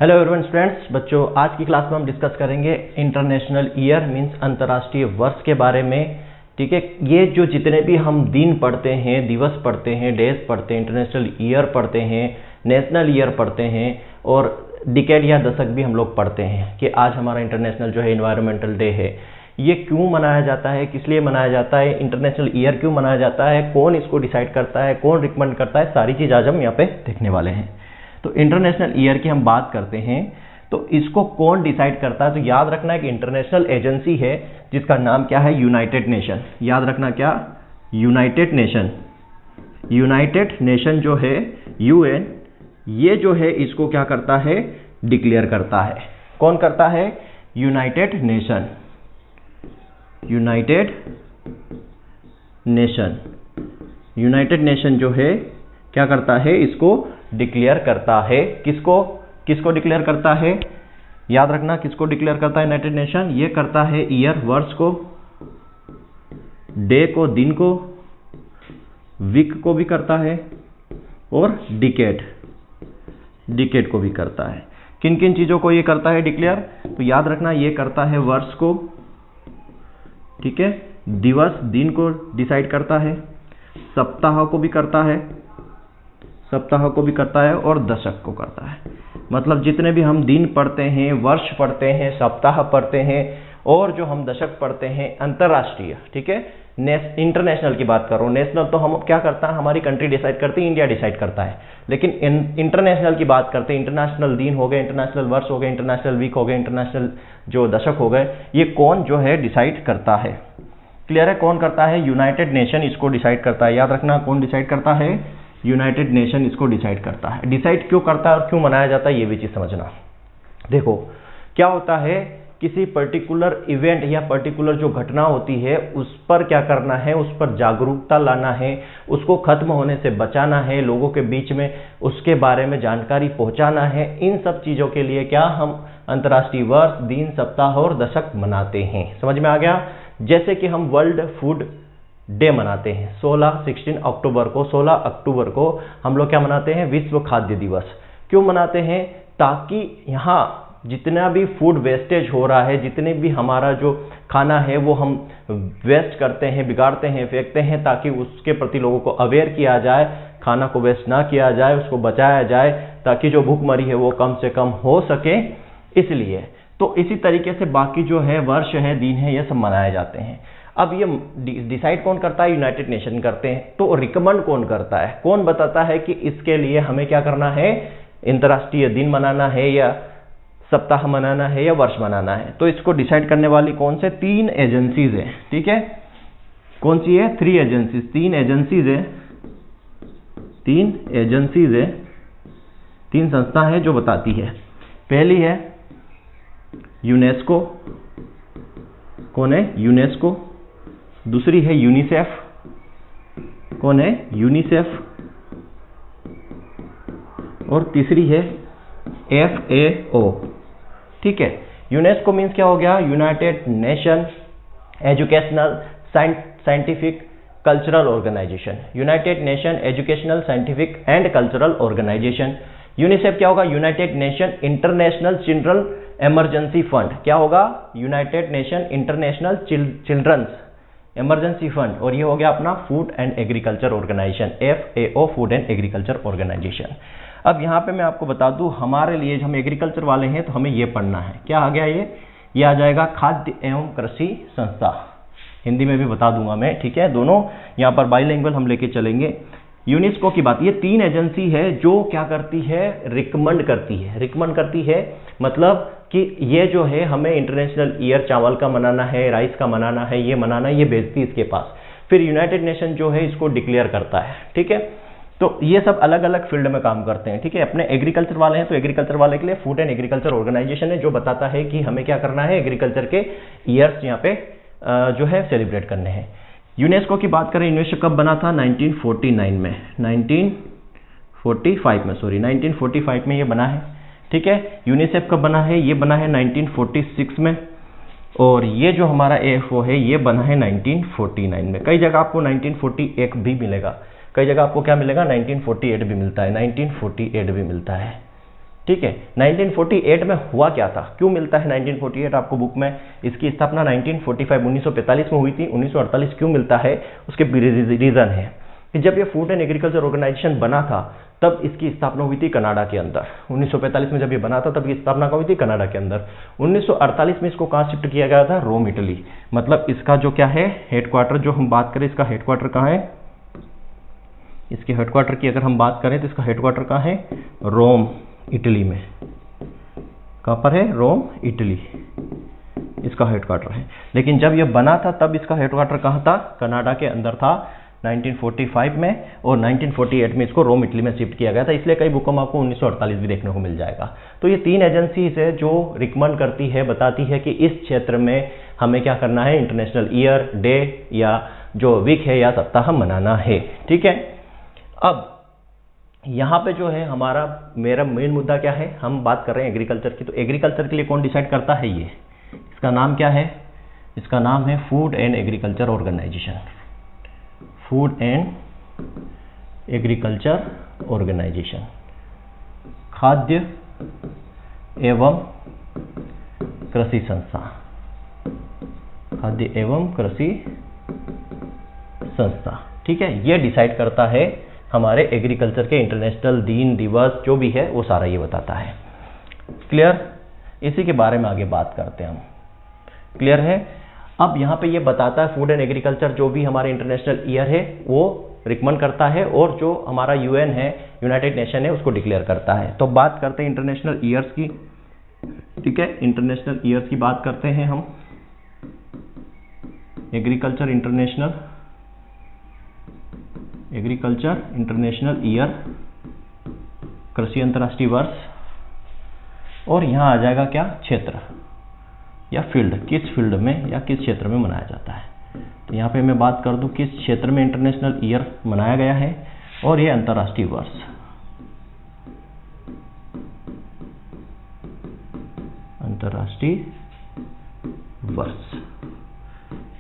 Hello everyone students, बच्चों आज की क्लास में हम डिस्कस करेंगे इंटरनेशनल ईयर मींस अंतर्राष्ट्रीय वर्ष के बारे में। ठीक है, ये जो जितने भी हम दिन पढ़ते हैं, दिवस पढ़ते हैं, डेज पढ़ते हैं, इंटरनेशनल ईयर पढ़ते हैं, नेशनल ईयर पढ़ते हैं और डिकेड या दशक भी हम लोग पढ़ते हैं कि आज हमारा इंटरनेशनल जो है एनवायरमेंटल डे है। ये क्यों मनाया जाता है, किस लिए मनाया जाता है, इंटरनेशनल ईयर क्यों मनाया जाता है, कौन इसको डिसाइड करता है, कौन रिकमेंड करता है, सारी चीज़ आज हम यहाँ पे देखने वाले हैं। तो इंटरनेशनल ईयर की हम बात करते हैं तो इसको कौन डिसाइड करता है, तो याद रखना एक इंटरनेशनल एजेंसी है जिसका नाम क्या है, यूनाइटेड नेशन। याद रखना क्या, यूनाइटेड नेशन। यूनाइटेड नेशन जो है यूएन, ये जो है इसको क्या करता है, डिक्लेयर करता है। कौन करता है, United nation. United nation, United nation जो है क्या करता है, इसको डिक्लेयर करता है। किसको डिक्लेयर करता है, याद रखना किसको डिक्लेयर करता है यूनाइटेड नेशन, ये करता है ईयर वर्ष को, डे को दिन को, वीक को भी करता है और डिकेड को भी करता है। किन किन चीजों को ये करता है डिक्लेयर, तो याद रखना ये करता है वर्ष को, ठीक है, दिवस दिन को डिसाइड करता है, सप्ताह को भी करता है, सप्ताह को भी करता है और दशक को करता है। मतलब जितने भी हम दिन पढ़ते हैं, वर्ष पढ़ते हैं, सप्ताह पढ़ते हैं और जो हम दशक पढ़ते हैं अंतर्राष्ट्रीय, ठीक है, इंटरनेशनल की बात करो। नेशनल तो हम क्या करता है, हमारी कंट्री डिसाइड करती है, इंडिया डिसाइड करता है, लेकिन इंटरनेशनल की बात करते हैं, इंटरनेशनल दिन हो गए, इंटरनेशनल वर्ष हो गए, इंटरनेशनल वीक हो गए, इंटरनेशनल जो दशक हो गए, ये कौन जो है डिसाइड करता है। क्लियर है, कौन करता है, यूनाइटेड नेशन इसको डिसाइड करता है। याद रखना कौन डिसाइड करता है, यूनाइटेड नेशन इसको डिसाइड करता है। डिसाइड क्यों करता है और क्यों मनाया जाता है, ये भी चीज समझना। देखो क्या होता है, किसी पर्टिकुलर इवेंट या पर्टिकुलर जो घटना होती है उस पर क्या करना है, उस पर जागरूकता लाना है, उसको खत्म होने से बचाना है, लोगों के बीच में उसके बारे में जानकारी पहुंचाना है। इन सब चीजों के लिए क्या हम अंतर्राष्ट्रीय वर्ष, दिन, सप्ताह और दशक मनाते हैं। समझ में आ गया। जैसे कि हम वर्ल्ड फूड डे मनाते हैं 16 अक्टूबर को हम लोग क्या मनाते हैं, विश्व खाद्य दिवस। क्यों मनाते हैं, ताकि यहाँ जितना भी फूड वेस्टेज हो रहा है, जितने भी हमारा जो खाना है वो हम वेस्ट करते हैं, बिगाड़ते हैं, फेंकते हैं, ताकि उसके प्रति लोगों को अवेयर किया जाए, खाना को वेस्ट ना किया जाए, उसको बचाया जाए, ताकि जो भूखमरी है वो कम से कम हो सके। इसलिए तो इसी तरीके से बाकी जो है वर्ष है, दिन है, ये सब मनाए जाते हैं। अब ये डिसाइड कौन करता है, यूनाइटेड नेशन करते हैं। तो रिकमेंड कौन करता है, कौन बताता है कि इसके लिए हमें क्या करना है, अंतर्राष्ट्रीय दिन मनाना है या सप्ताह मनाना है या वर्ष मनाना है। तो इसको डिसाइड करने वाली कौन से, 3 एजेंसीज है। ठीक है, कौन सी है, 3 एजेंसीज, 3 एजेंसीज है, 3 एजेंसीज है, 3 संस्था है जो बताती है। पहली है यूनेस्को, कौन है, यूनेस्को। दूसरी है यूनिसेफ, कौन है, यूनिसेफ। और तीसरी है FAO। ठीक है, यूनेस्को मीन्स क्या हो गया, United Nation Educational Scientific Cultural Organisation. United Nation Educational Scientific and Cultural Organisation. UNICEF क्या होगा, United Nation International Children Emergency Fund. क्या होगा, United Nation International Children's Emergency Fund. और ये हो गया अपना Food and Agriculture Organisation, FAO, Food and Agriculture Organisation. अब यहाँ पे मैं आपको बता दूं, हमारे लिए जो हम एग्रीकल्चर वाले हैं तो हमें ये पढ़ना है। क्या आ गया, ये आ जाएगा खाद्य एवं कृषि संस्था। हिंदी में भी बता दूंगा मैं, ठीक है, दोनों यहाँ पर बाइलिंगुअल हम लेके चलेंगे। यूनेस्को की बात, ये 3 एजेंसी है जो क्या करती है, रिकमेंड करती है। रिकमेंड करती है मतलब कि ये जो है हमें इंटरनेशनल ईयर चावल का मनाना है, राइस का मनाना है, ये मनाना है, ये भेजती है इसके पास। फिर यूनाइटेड नेशन जो है इसको डिक्लेयर करता है। ठीक है, तो ये सब अलग अलग फील्ड में काम करते हैं। ठीक है, अपने एग्रीकल्चर वाले हैं तो एग्रीकल्चर वाले के लिए फूड एंड एग्रीकल्चर ऑर्गेनाइजेशन है जो बताता है कि हमें क्या करना है, एग्रीकल्चर के ईयर्स यहाँ पे जो है सेलिब्रेट करने हैं। यूनेस्को की बात करें, यूनेस्को कब बना था, 1949 में, 1945 में ये बना है। ठीक है, यूनिसेफ कब बना है, ये बना है 1946 में। और ये जो हमारा AFO है ये बना है 1949 में। कई जगह आपको 1948 भी मिलेगा, कई जगह आपको क्या मिलेगा, 1948 भी मिलता है, 1948 भी मिलता है। ठीक है। 1948 में हुआ क्या था, क्यों मिलता है 1948 आपको बुक में? इसकी स्थापना 1945 में हुई थी। 1948 क्यों मिलता है, उसके रीजन है कि जब ये फूड एंड एग्रीकल्चर ऑर्गेनाइजेशन बना था तब इसकी स्थापना हुई थी कनाडा के अंदर। 1945 में जब ये बना था तब ये स्थापना हुई थी कनाडा के अंदर। 1948 में इसको कहाँ शिफ्ट किया गया था? रोम, इटली। मतलब इसका जो क्या है हेडक्वार्टर, जो हम बात करें इसका हेडक्वार्टर कहाँ है, इसके हेडक्वार्टर की अगर हम बात करें तो इसका हेडक्वार्टर कहाँ है? रोम, इटली में। कहाँ पर है? रोम, इटली, इसका हेडक्वार्टर है। लेकिन जब ये बना था तब इसका हेडक्वार्टर कहाँ था? कनाडा के अंदर था 1945 में, और 1948 में इसको रोम, इटली में शिफ्ट किया गया था। इसलिए कई बुकों में आपको 1948 भी देखने को मिल जाएगा। तो ये 3 एजेंसीज है जो रिकमेंड करती है, बताती है कि इस क्षेत्र में हमें क्या करना है, इंटरनेशनल ईयर, डे या जो वीक है या सप्ताह मनाना है। ठीक है। अब यहाँ पे जो है मेरा मेन मुद्दा क्या है, हम बात कर रहे हैं एग्रीकल्चर की। तो एग्रीकल्चर के लिए कौन डिसाइड करता है ये? इसका नाम क्या है? इसका नाम है Food and Agriculture Organisation. Food and Agriculture Organisation, खाद्य एवं कृषि संस्था, खाद्य एवं कृषि संस्था। ठीक है। ये डिसाइड करता है हमारे एग्रीकल्चर के इंटरनेशनल दिन, दिवस जो भी है वो सारा ये बताता है। क्लियर? इसी के बारे में आगे बात करते हैं हम। क्लियर है? अब यहाँ पे ये बताता है फूड एंड एग्रीकल्चर जो भी हमारे इंटरनेशनल ईयर है वो रिकमेंड करता है, और जो हमारा यूएन है, यूनाइटेड नेशन है, उसको डिक्लेयर करता है। तो बात करते हैं इंटरनेशनल ईयर्स की। ठीक है। इंटरनेशनल ईयर्स की बात करते हैं हम। एग्रीकल्चर इंटरनेशनल ईयर, कृषि अंतर्राष्ट्रीय वर्ष, और यहाँ आ जाएगा क्या? क्षेत्र या फील्ड, किस फील्ड में या किस क्षेत्र में मनाया जाता है। तो यहाँ पे मैं बात कर दूं किस क्षेत्र में इंटरनेशनल ईयर मनाया गया है, और ये अंतर्राष्ट्रीय वर्ष, अंतर्राष्ट्रीय वर्ष।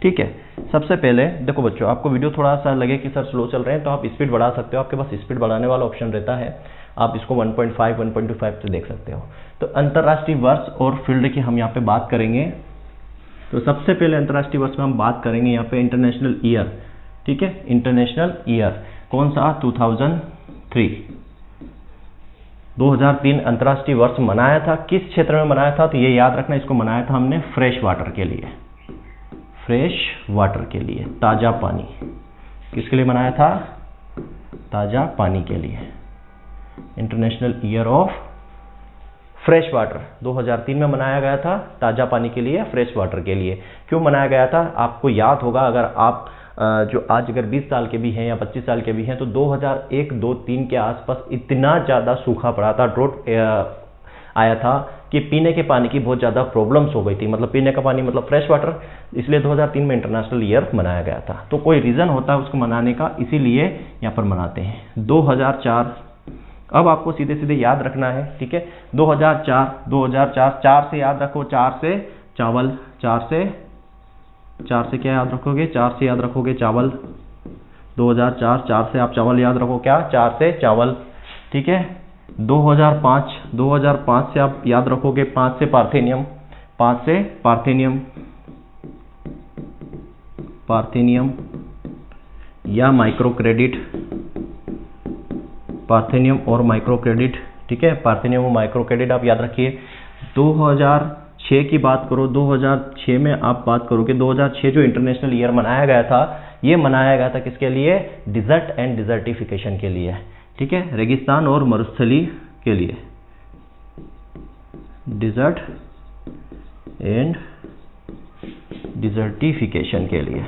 ठीक है। सबसे पहले देखो बच्चों, आपको वीडियो थोड़ा सा लगे कि सर स्लो चल रहे हैं तो आप स्पीड बढ़ा सकते हो। आपके पास स्पीड बढ़ाने वाला ऑप्शन रहता है, आप इसको 1.5, 1.25 से देख सकते हो। तो अंतर्राष्ट्रीय वर्ष और फील्ड की हम यहाँ पे बात करेंगे। तो सबसे पहले अंतर्राष्ट्रीय वर्ष में हम बात करेंगे यहाँ पे इंटरनेशनल ईयर। ठीक है। इंटरनेशनल ईयर कौन सा? 2003, 2003 अंतर्राष्ट्रीय वर्ष मनाया था। किस क्षेत्र में मनाया था? तो ये याद रखना, इसको मनाया था हमने फ्रेश वाटर के लिए, फ्रेश वाटर के लिए, ताजा पानी। किसके लिए मनाया था? ताजा पानी के लिए। International year of fresh water 2003 में मनाया गया था, ताजा पानी के लिए, फ्रेश वाटर के लिए। क्यों मनाया गया था? आपको याद होगा, अगर आप जो आज अगर 20 साल के भी हैं या 25 साल के भी हैं, तो 2001, 2, 3 के आसपास इतना ज़्यादा सूखा पड़ा था, ड्रोट आया था कि पीने के पानी की बहुत ज़्यादा प्रॉब्लम्स हो गई थी। मतलब पीने का पानी मतलब फ्रेश वाटर, इसलिए 2003 में इंटरनेशनल ईयर मनाया गया था। तो कोई रीज़न होता है उसको मनाने का, इसीलिए यहाँ पर मनाते हैं। 2004, अब आपको सीधे सीधे याद रखना है। ठीक है। 2004, 4 से याद रखो, 4 से चावल, 4 से क्या याद रखोगे? 4 से याद रखोगे चावल। 2004, 4 से आप चावल याद रखो, क्या? 4 से चावल। ठीक है। 2005 से आप याद रखोगे 5 से पार्थेनियम, 5 से पार्थेनियम या माइक्रो क्रेडिट, पार्थेनियम और माइक्रो क्रेडिट। ठीक है। पार्थेनियम और माइक्रो क्रेडिट आप याद रखिए। 2006 की बात करो, 2006 में आप बात करोगे, 2006 जो इंटरनेशनल ईयर मनाया गया था, ये मनाया गया था किसके लिए? डिजर्ट एंड डिजर्टिफिकेशन के लिए। ठीक है। रेगिस्तान और मरुस्थली के लिए, डिजर्ट एंड डिजर्टिफिकेशन के लिए।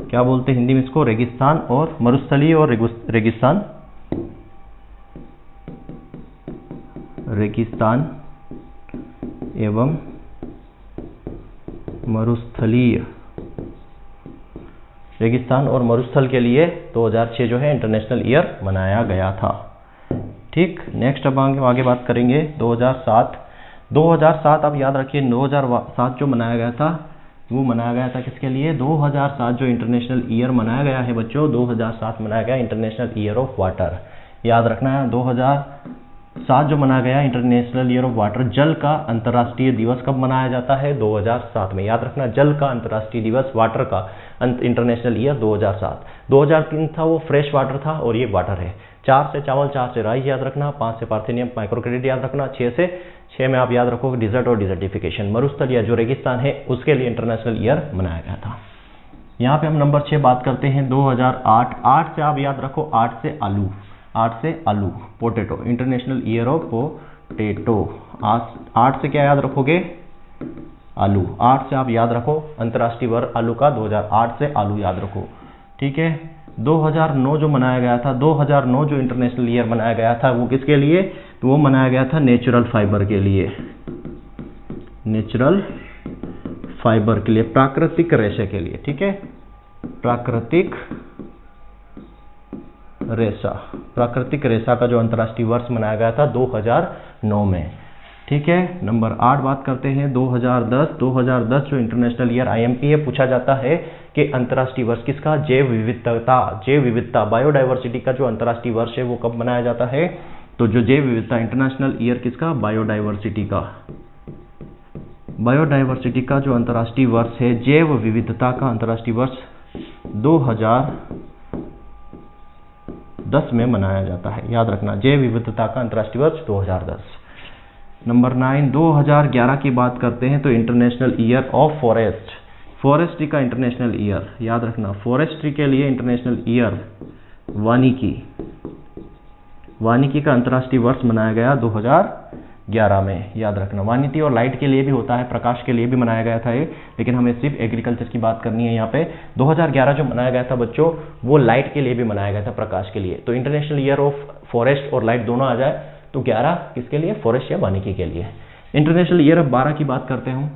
क्या बोलते हैं हिंदी में इसको? रेगिस्तान और मरुस्थली, और रेगिस्तान एवं मरुस्थलीय, रेगिस्तान और मरुस्थल के लिए 2006 जो है इंटरनेशनल ईयर मनाया गया था। ठीक। नेक्स्ट अब आगे बात करेंगे 2007 आप याद रखिए। 2007 जो मनाया गया था वो मनाया गया था किसके लिए? 2007 जो इंटरनेशनल ईयर मनाया गया है बच्चों, 2007 मनाया गया इंटरनेशनल ईयर ऑफ वाटर। याद रखना है 2007 जो मनाया गया इंटरनेशनल ईयर ऑफ वाटर, जल का अंतर्राष्ट्रीय दिवस कब मनाया जाता है? 2007 में। याद रखना, जल का अंतर्राष्ट्रीय दिवस, वाटर का इंटरनेशनल ईयर 2007। 2003 था वो फ्रेश वाटर था और ये वाटर है। 4 से चावल, 4 से राइस याद रखना, 5 से पार्थेनियम माइक्रो क्रेडिट याद रखना, 6 में आप याद रखोगे डिजर्ट और डिजर्टिफिकेशन, मरुस्थल या जो रेगिस्तान है उसके लिए इंटरनेशनल ईयर मनाया गया था। यहाँ पे हम नंबर 6 बात करते हैं 2008। 8 से आप याद रखो, 8 से आलू, 8 से आलू, potato, international year of potato. 8 से क्या याद रखोगे? आलू। 8 से आप याद रखो अंतर्राष्ट्रीय वर्ष आलू का, 2008 से आलू याद रखो। ठीक है। 2009 जो मनाया गया था, 2009 जो इंटरनेशनल ईयर मनाया गया था वो किसके लिए? तो वो मनाया गया था नेचुरल फाइबर के लिए, नेचुरल फाइबर के लिए, प्राकृतिक रेशे के लिए। ठीक है, प्राकृतिक रेशा, प्राकृतिक रेशा का जो अंतर्राष्ट्रीय वर्ष मनाया गया था 2009 में। ठीक है। नंबर 8 बात करते हैं 2010। 2010 जो इंटरनेशनल ईयर IMP है, पूछा जाता है कि अंतर्राष्ट्रीय वर्ष किसका? जैव विविधता, जैव विविधता, बायोडाइवर्सिटी का जो अंतर्राष्ट्रीय वर्ष है वो कब मनाया जाता है? तो जो जैव विविधता, इंटरनेशनल ईयर किसका? बायोडाइवर्सिटी का। बायोडाइवर्सिटी का जो अंतर्राष्ट्रीय वर्ष है, जैव विविधता का अंतर्राष्ट्रीय वर्ष 2010 में मनाया जाता है। याद रखना, जैव विविधता का अंतर्राष्ट्रीय वर्ष 2010। नंबर 9, 2011 की बात करते हैं तो international year of forest, forestry का इंटरनेशनल ईयर। याद रखना, फॉरेस्ट्री के लिए इंटरनेशनल ईयर, वानिकी, वानिकी का अंतर्राष्ट्रीय वर्ष मनाया गया 2011 में। याद रखना, वानिकी और लाइट के लिए भी होता है, प्रकाश के लिए भी मनाया गया था ये, लेकिन हमें सिर्फ एग्रीकल्चर की बात करनी है यहाँ पे। 2011 जो मनाया गया था बच्चों, वो लाइट के लिए भी मनाया गया था, प्रकाश के लिए। तो इंटरनेशनल ईयर ऑफ फॉरेस्ट और लाइट दोनों आ जाए तो 11 किसके लिए? फॉरेस्ट या वानिकी के लिए। इंटरनेशनल ईयर ऑफ 12 की बात करते हैं,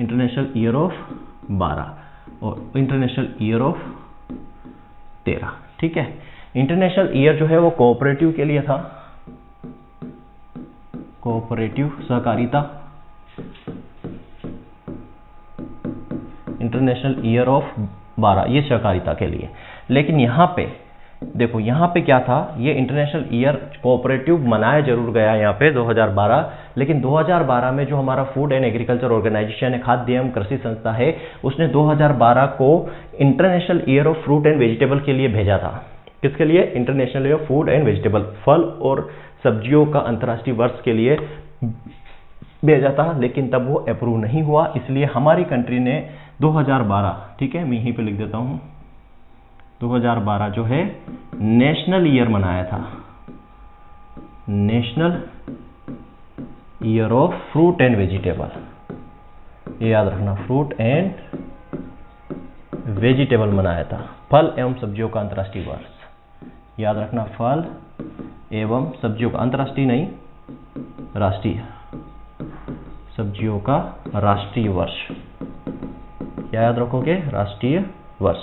इंटरनेशनल ईयर ऑफ 12 और इंटरनेशनल ईयर ऑफ 13। ठीक है। इंटरनेशनल ईयर जो है वो कोऑपरेटिव के लिए था, कोऑपरेटिव, सहकारिता, इंटरनेशनल ईयर ऑफ 12 ये सहकारिता के लिए। लेकिन यहाँ पे देखो, यहाँ पे क्या था, ये इंटरनेशनल ईयर कोऑपरेटिव मनाया जरूर गया यहाँ पे 2012, लेकिन 2012 में जो हमारा फूड एंड एग्रीकल्चर ऑर्गेनाइजेशन है, खाद्य एवं कृषि संस्था है, उसने 2012 को international year of fruit and vegetable के लिए भेजा था। किसके लिए? International year of food and vegetable, फल और सब्जियों का अंतर्राष्ट्रीय वर्ष के लिए भेजा था, लेकिन तब वो अप्रूव नहीं हुआ। इसलिए हमारी कंट्री ने 2012, ठीक है, मैं यहीं पे लिख देता हूं, 2012 जो है नेशनल ईयर मनाया था, national year of fruit and vegetable. ये याद रखना, फ्रूट एंड वेजिटेबल मनाया था, फल एवं सब्जियों का अंतर्राष्ट्रीय वर्ष। याद रखना, फल एवं सब्जियों का, अंतर्राष्ट्रीय नहीं, राष्ट्रीय, सब्जियों का राष्ट्रीय वर्ष। क्या याद रखोगे? राष्ट्रीय वर्ष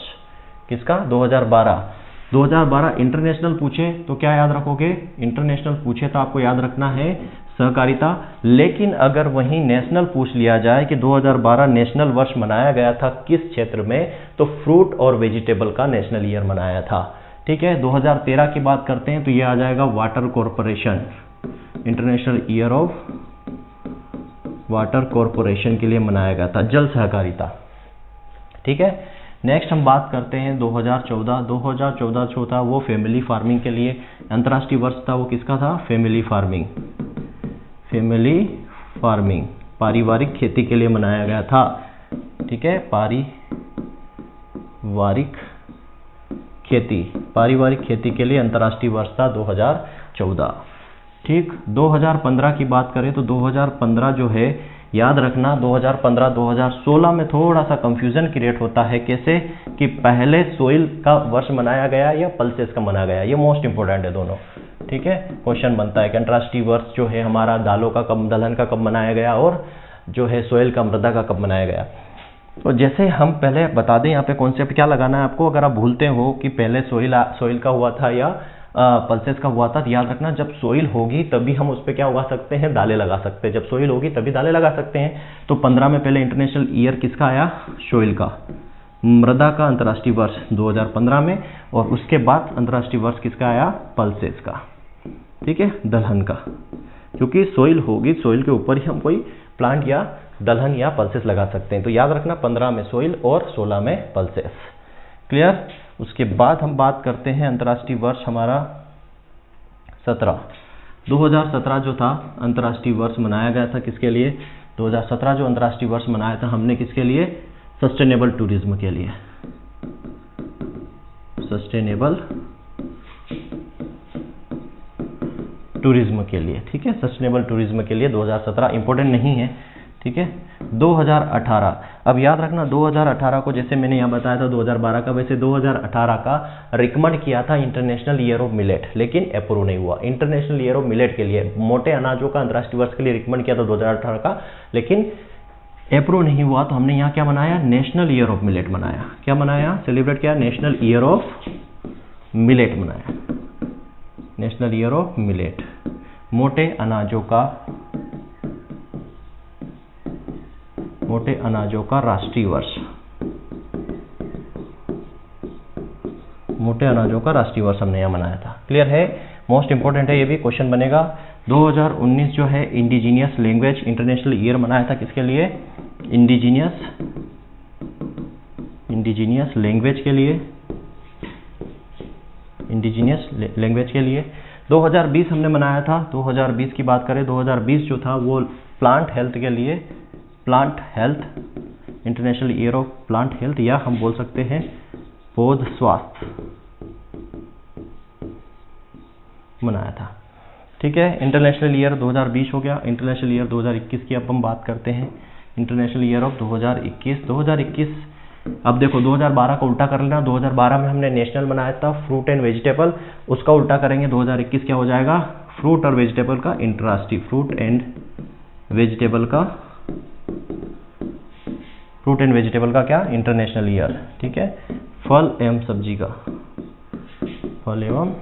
किसका? 2012। 2012 इंटरनेशनल पूछे तो क्या याद रखोगे? इंटरनेशनल पूछे तो आपको याद रखना है सहकारिता। लेकिन अगर वहीं नेशनल पूछ लिया जाए कि 2012 नेशनल वर्ष मनाया गया था किस क्षेत्र में, तो फ्रूट और वेजिटेबल का नेशनल ईयर मनाया था। ठीक है। 2013 की बात करते हैं तो ये आ जाएगा water corporation, international year of water corporation के लिए मनाया गया था, जल सहकारिता। ठीक है। नेक्स्ट हम बात करते हैं 2014। 2014 जो था वो फैमिली फार्मिंग के लिए अंतर्राष्ट्रीय वर्ष था। वो किसका था? फैमिली फार्मिंग, फैमिली फार्मिंग, पारिवारिक खेती के लिए मनाया गया था। ठीक है, पारिवारिक खेती, पारिवारिक खेती के लिए अंतर्राष्ट्रीय वर्ष था 2014। ठीक। 2015 की बात करें तो 2015 जो है, याद रखना 2015-2016 में थोड़ा सा कंफ्यूजन क्रिएट होता है। कैसे? कि पहले सोइल का वर्ष मनाया गया या पल्सेस का मनाया गया, ये मोस्ट इंपोर्टेंट है दोनों। ठीक है। क्वेश्चन बनता है कि अंतर्राष्ट्रीय वर्ष जो है हमारा दालों का कब, दलहन का कब मनाया गया, और जो है सोइल का, मृदा का कब मनाया गया। तो जैसे हम पहले बता दें यहाँ पे कॉन्सेप्ट क्या लगाना है आपको। अगर आप भूलते हो कि पहले सोइल का हुआ था या पल्सेस का हुआ था, तो याद रखना जब सोइल होगी तभी हम उस पर क्या उगा सकते हैं? दालें लगा सकते हैं। जब सोइल होगी तभी दालें लगा सकते हैं। तो 15 में पहले इंटरनेशनल ईयर किसका आया? सोइल का। मृदा का अंतर्राष्ट्रीय वर्ष 2015 में, और उसके बाद अंतर्राष्ट्रीय वर्ष किसका आया? पल्सेस का। ठीक है, दलहन का, क्योंकि सोइल होगी, सोइल के ऊपर ही हम कोई प्लांट या दलहन या पल्सेस लगा सकते हैं। तो याद रखना 15 में सोइल और 16 में पल्सेस। क्लियर। उसके बाद हम बात करते हैं अंतर्राष्ट्रीय वर्ष हमारा 17। 2017 जो था अंतर्राष्ट्रीय वर्ष मनाया गया था किसके लिए? 2017 जो अंतर्राष्ट्रीय वर्ष मनाया था हमने किसके लिए? सस्टेनेबल टूरिज्म के लिए। सस्टेनेबल टूरिज्म के लिए, ठीक है, सस्टेनेबल टूरिज्म के लिए 2017 इंपॉर्टेंट नहीं है, ठीक है। 2018, अब याद रखना 2018 को जैसे मैंने यहाँ बताया था 2012 का, वैसे 2018 का रिकमेंड किया था इंटरनेशनल ईयर ऑफ मिलेट, लेकिन अप्रूव नहीं हुआ। इंटरनेशनल ईयर ऑफ मिलेट के लिए, मोटे अनाजों का अंतर्राष्ट्रीय वर्ष के लिए रिकमेंड किया था 2018 का, लेकिन अप्रूव नहीं हुआ। तो हमने यहाँ क्या मनाया? नेशनल ईयर ऑफ मिलेट मनाया। क्या मनाया? सेलिब्रेट किया, नेशनल ईयर ऑफ मिलेट मनाया। नेशनल ईयर ऑफ मिलेट, मोटे अनाजों का राष्ट्रीय वर्ष, मोटे अनाजों का राष्ट्रीय वर्ष हमने यहाँ मनाया था। क्लियर है? मोस्ट इंपोर्टेंट है, ये भी क्वेश्चन बनेगा। 2019 जो है इंडिजीनियस लैंग्वेज इंटरनेशनल ईयर मनाया था किसके लिए? इंडिजीनियस लैंग्वेज के लिए, इंडिजीनियस लैंग्वेज के लिए। 2020 हमने मनाया था। 2020 की बात करें, 2020 जो था वो प्लांट हेल्थ के लिए, plant health, international year of plant health, या हम बोल सकते हैं पौध स्वास्थ्य मनाया था। ठीक है, इंटरनेशनल ईयर 2020 हो गया। इंटरनेशनल ईयर 2021 की अब हम बात करते हैं। International year of 2021। अब देखो 2012 का उल्टा कर लेना। 2012 में हमने नेशनल मनाया था फ्रूट एंड वेजिटेबल, उसका उल्टा करेंगे 2021 क्या हो जाएगा? फ्रूट और वेजिटेबल का इंटरराष्ट्रीय, फ्रूट एंड वेजिटेबल का क्या? International year. ठीक है, फल एवं सब्जी का, फल एवं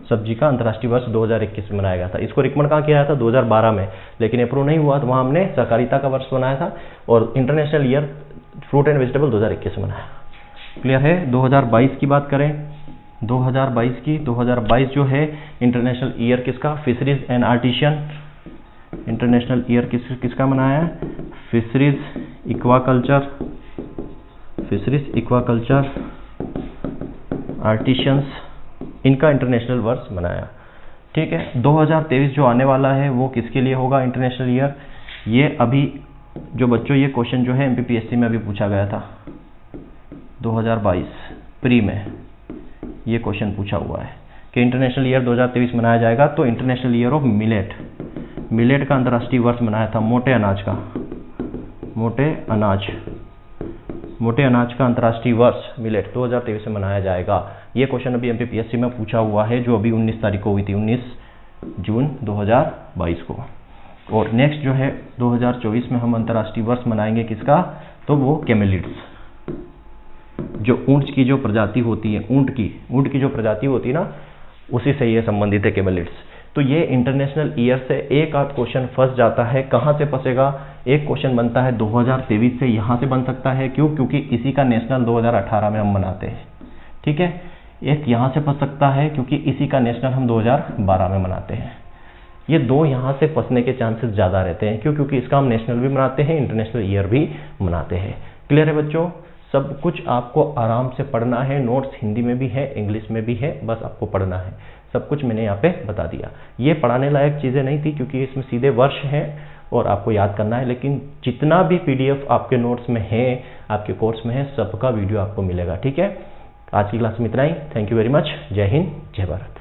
सब्जी का अंतर्राष्ट्रीय वर्ष 2021 में मनाया गया था। इसको रिकमेंड कहाँ किया था? 2012 में, लेकिन अप्रूव नहीं हुआ, तो वहाँ हमने सहकारिता का वर्ष मनाया था और international year fruit and vegetable 2021 में मनाया। क्लियर है? 2022 की बात करें, 2022 जो है इंटरनेशनल ईयर किसका? Fisheries and artisan. International year किसका मनाया है? फिशरीज एक्वाकल्चर, आर्टिशंस, इनका इंटरनेशनल वर्ष मनाया। ठीक है, 2023 जो आने वाला है वो किसके लिए होगा इंटरनेशनल ईयर? ये अभी जो बच्चों ये क्वेश्चन जो है एमपीपीएससी में अभी पूछा गया था 2022 प्री में, ये क्वेश्चन पूछा हुआ है कि इंटरनेशनल ईयर 2023 मनाया जाएगा। तो इंटरनेशनल ईयर ऑफ मिलेट का अंतर्राष्ट्रीय वर्ष मनाया था, मोटे अनाज का अंतर्राष्ट्रीय वर्ष मिलेट 2023 में मनाया जाएगा। ये क्वेश्चन अभी एमपीपीएससी में पूछा हुआ है, जो अभी 19 तारीख को हुई थी, 19 जून 2022 को। और नेक्स्ट जो है 2024 में हम अंतर्राष्ट्रीय वर्ष मनाएंगे किसका? तो वो कैमेलिड्स, जो ऊंट की जो प्रजाति होती है, ऊंट की जो प्रजाति होती है ना, उसी से ये संबंधित है कैमेलिड्स। तो ये इंटरनेशनल ईयर से एक आध क्वेश्चन फंस जाता है। कहाँ से फंसेगा? एक क्वेश्चन बनता है 2023 से, यहाँ से बन सकता है। क्यों? क्योंकि इसी का नेशनल 2018 में हम मनाते हैं। ठीक है, एक यहाँ से फंस सकता है क्योंकि इसी का नेशनल हम 2012 में मनाते हैं। ये दो यहाँ से फंसने के चांसेस ज़्यादा रहते हैं। क्यों? क्योंकि इसका हम नेशनल भी मनाते हैं, इंटरनेशनल ईयर भी मनाते हैं। क्लियर है बच्चों? सब कुछ आपको आराम से पढ़ना है। नोट्स हिंदी में भी है, इंग्लिश में भी है, बस आपको पढ़ना है। सब कुछ मैंने यहाँ पे बता दिया। ये पढ़ाने लायक चीज़ें नहीं थी क्योंकि इसमें सीधे वर्ष हैं और आपको याद करना है, लेकिन जितना भी पीडीएफ आपके नोट्स में है, आपके कोर्स में है, सबका वीडियो आपको मिलेगा। ठीक है, आज की क्लास में इतना ही। Thank you very much. जय हिंद, जय भारत।